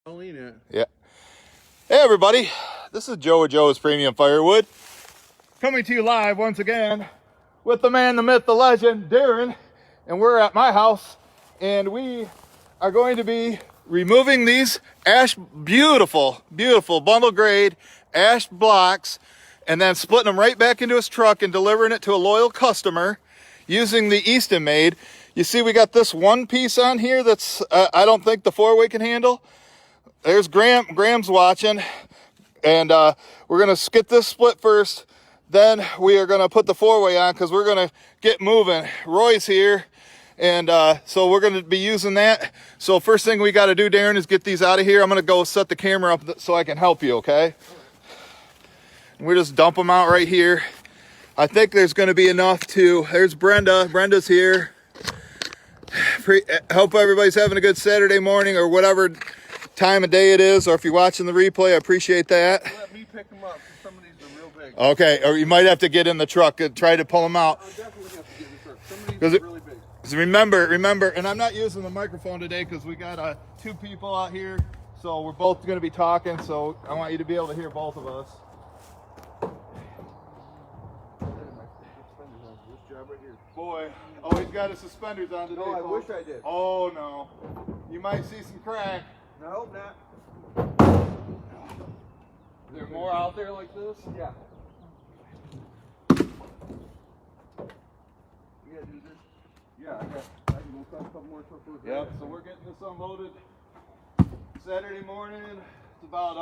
Lean it. Yeah. Hey everybody, this is Joe with Joe's Premium Firewood, coming to you live once again with the man, the myth, the legend, Darren, and we're at my house, and we are going to be removing these beautiful bundle grade ash blocks, and then splitting them right back into his truck and delivering it to a loyal customer using the Easton made. You see, we got this one piece on here that's I don't think the 4-way can handle. There's Graham's watching, and we're gonna get this split first. Then we are gonna put the 4-way on because we're gonna get moving. Roy's here, and so we're gonna be using that. So first thing we got to do, Darren, is get these out of here. I'm gonna go set the camera up so I can help you. Okay? We just dump them out right here. I think there's gonna be enough to. There's Brenda. Brenda's here. Hope everybody's having a good Saturday morning or whatever time of day it is, or if you're watching the replay, I appreciate that. Let me pick them up, because some of these are real big. Okay, or you might have to get in the truck and try to pull them out. I'll definitely have to get in the truck. Some of these are really big. Because remember, and I'm not using the microphone today because we got 2 people out here, so we're both going to be talking, so I want you to be able to hear both of us. This job right here. Boy, oh, he's got his suspenders on today. No, I folks. wish I did. Oh, no. You might see some crack. No, not. Is there more out there like this? Yeah. You gotta do this? Yeah, I can go cut a couple more trucks. Yep, so we're getting this unloaded Saturday morning. It's about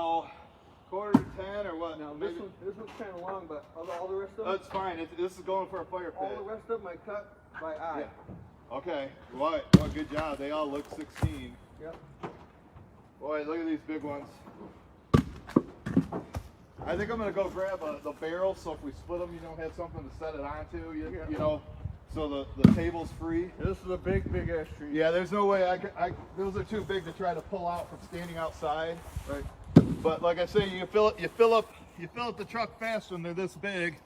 9:45 or what? Now this one's kind of long, but all the rest of them. That's fine. This is going for a fire pit. All the rest of them I cut by eye. Yeah. Okay. What? Well, good job. They all look 16. Yep. Boy, look at these big ones. I think I'm gonna go grab the barrel, so if we split them, you don't have something to set it onto. You know, so the table's free. This is a big ash tree. Yeah, there's no way those are too big to try to pull out from standing outside. Right. But like I say, you fill up the truck fast when they're this big.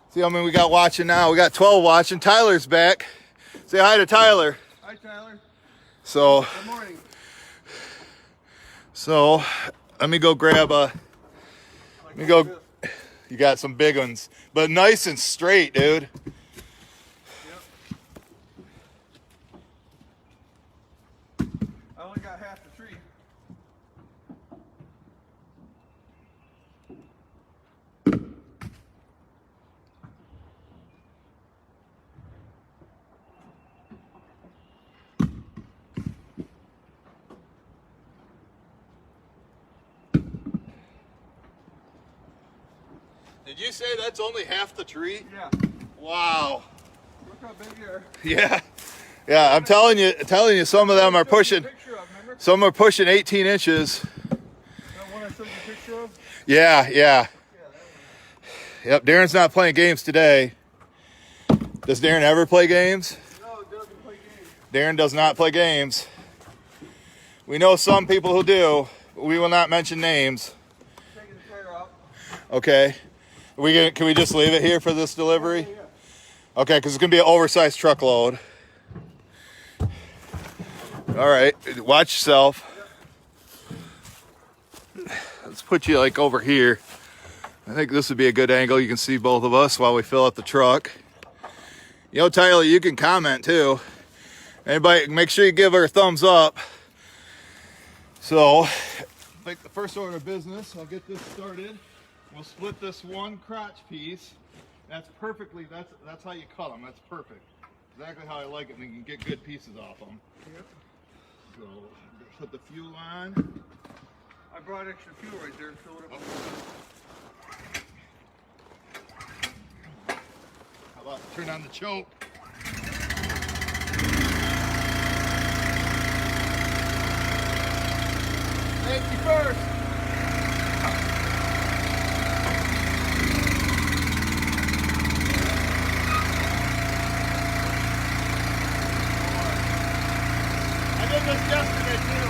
See how many we got watching now? We got 12 watching. Tyler's back. Say hi to Tyler. Hi, Tyler. So. Good morning. So, let me go grab you got some big ones, but nice and straight, dude. I only got half the tree. Did you say that's only half the tree? Yeah. Wow. Look how big they are. Yeah. Yeah, I'm telling you, some of them are pushing. Some are pushing 18 inches. That one I showed you a picture of? Yeah. Yep, Darren's not playing games today. Does Darren ever play games? No, it doesn't play games. Darren does not play games. We know some people who do. We will not mention names. Taking the tire out. Okay. Can we just leave it here for this delivery? Yeah. Okay, because it's going to be an oversized truckload. All right, watch yourself. Let's put you like over here. I think this would be a good angle. You can see both of us while we fill up the truck. You know, Tyler, you can comment too. Anybody, make sure you give her a thumbs up. So, I think the first order of business, I'll get this started. We'll split this one crotch piece. That's how you cut them. That's perfect. Exactly how I like it, and you can get good pieces off them. Yep. So, put the fuel on. I brought extra fuel right there and filled it up. How about turn on the choke? Safety first. I did this yesterday too.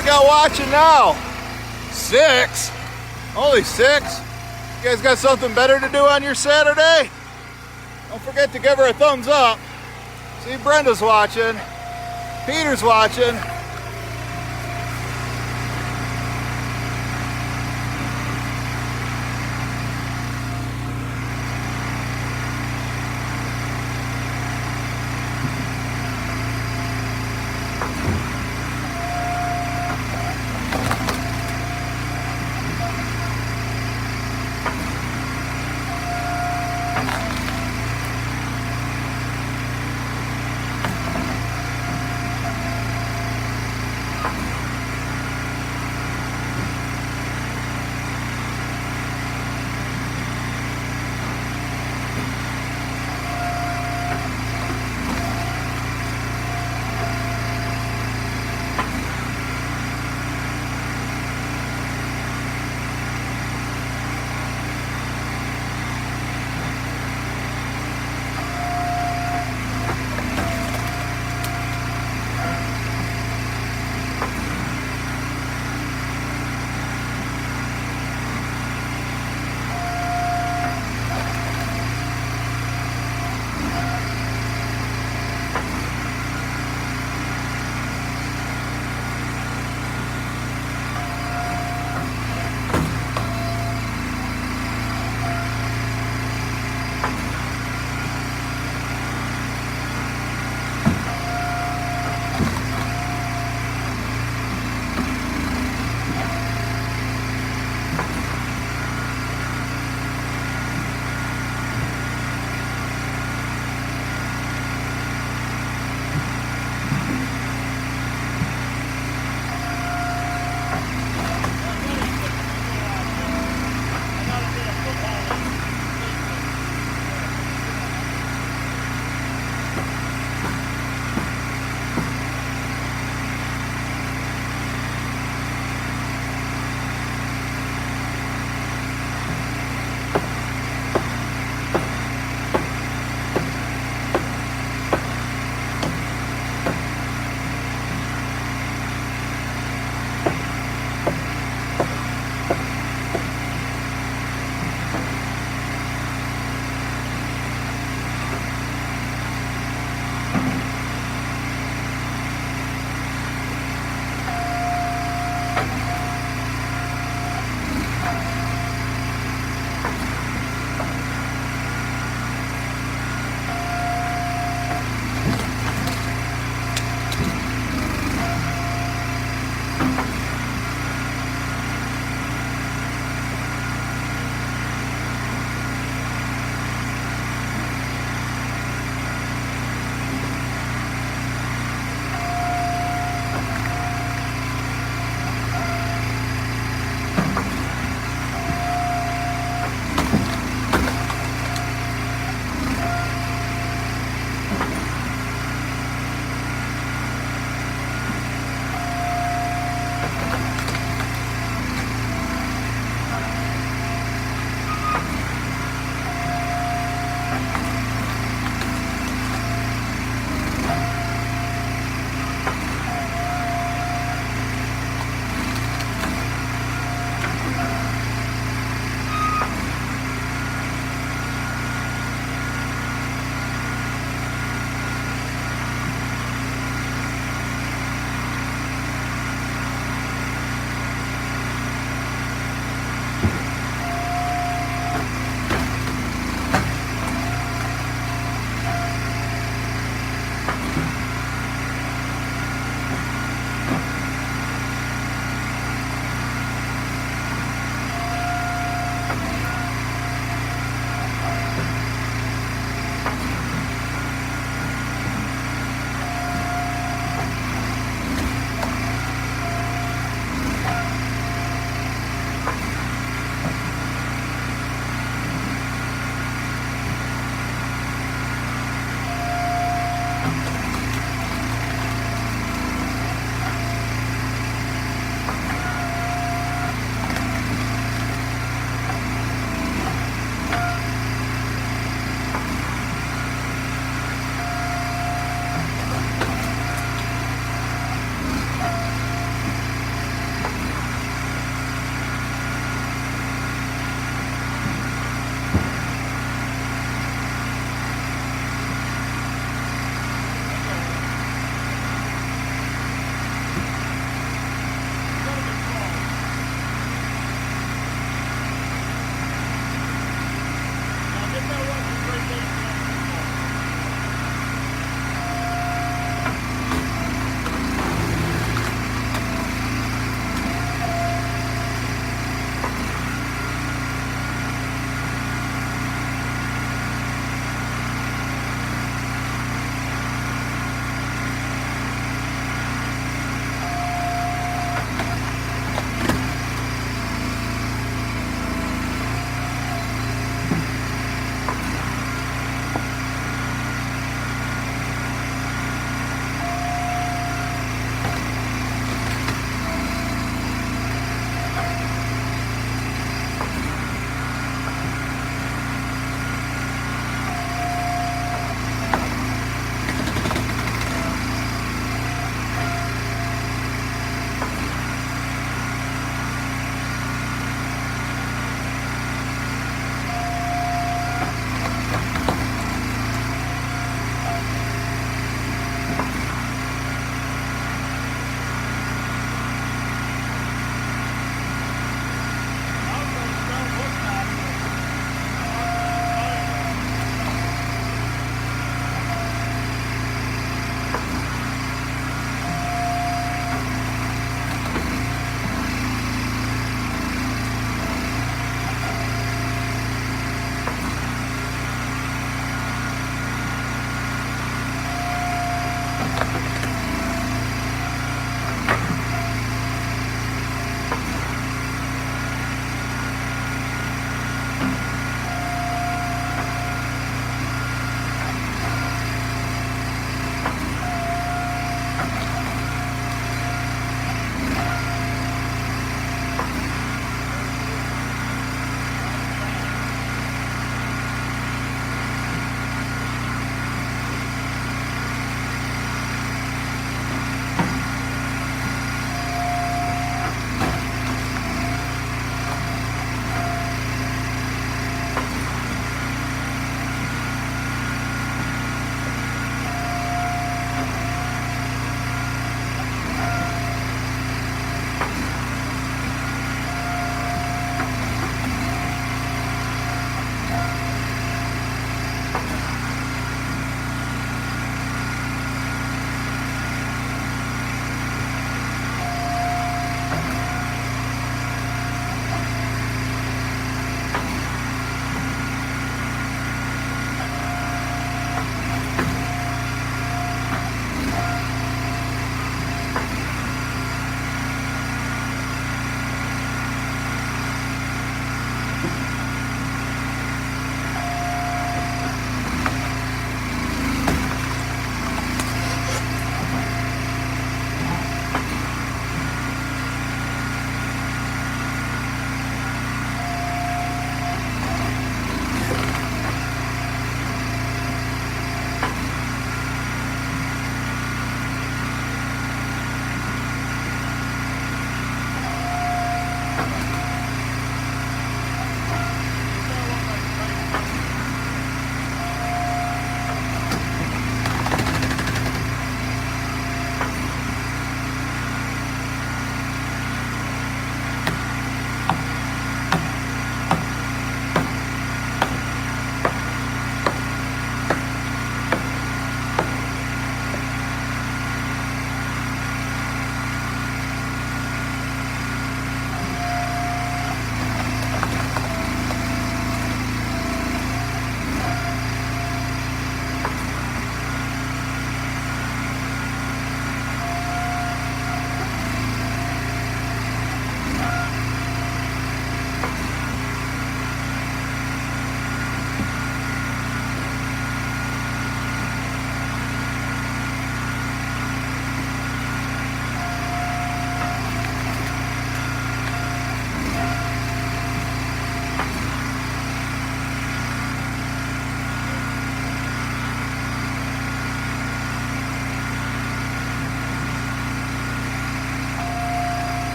we got watching now? 6. Only 6. You guys got something better to do on your Saturday? Don't forget to give her a thumbs up. See, Brenda's watching. Peter's watching.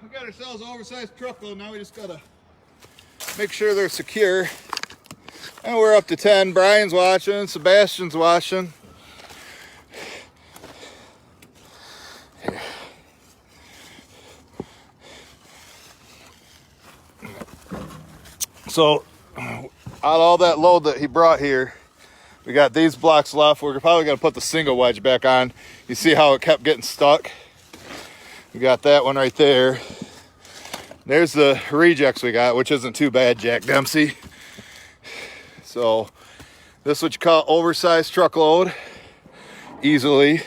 we got ourselves an oversized truckload. Now we just gotta make sure they're secure. And we're up to 10. Brian's watching, Sebastian's watching. So, out all that load that he brought here, we got these blocks left. We're probably gonna put the single wedge back on. You see how it kept getting stuck? We got that one right there. There's the rejects we got, which isn't too bad, Jack Dempsey. So this is what you call oversized truckload. Easily. You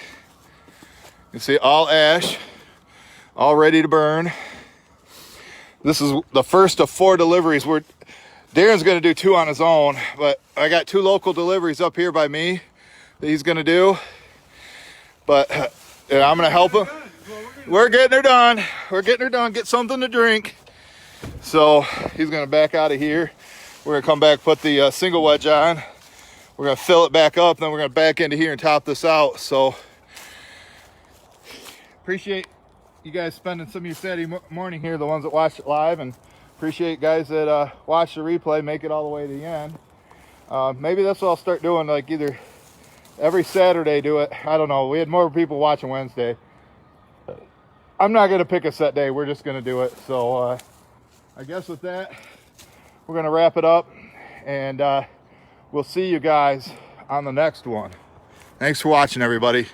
can see all ash, all ready to burn. This is the first of 4 deliveries. Darren's gonna do 2 on his own, but I got 2 local deliveries up here by me that he's gonna do. But I'm gonna help him. We're getting her done. We're getting her done. Get something to drink. So he's gonna back out of here. We're gonna come back, put the single wedge on. We're gonna fill it back up, then we're gonna back into here and top this out. So appreciate you guys spending some of your Saturday morning here, the ones that watched it live, and appreciate guys that watch the replay, make it all the way to the end. Maybe that's what I'll start doing, like either every Saturday do it. I don't know. We had more people watching Wednesday. I'm not gonna pick a set day. We're just gonna do it. So I guess with that, we're gonna wrap it up, and we'll see you guys on the next one. Thanks for watching, everybody.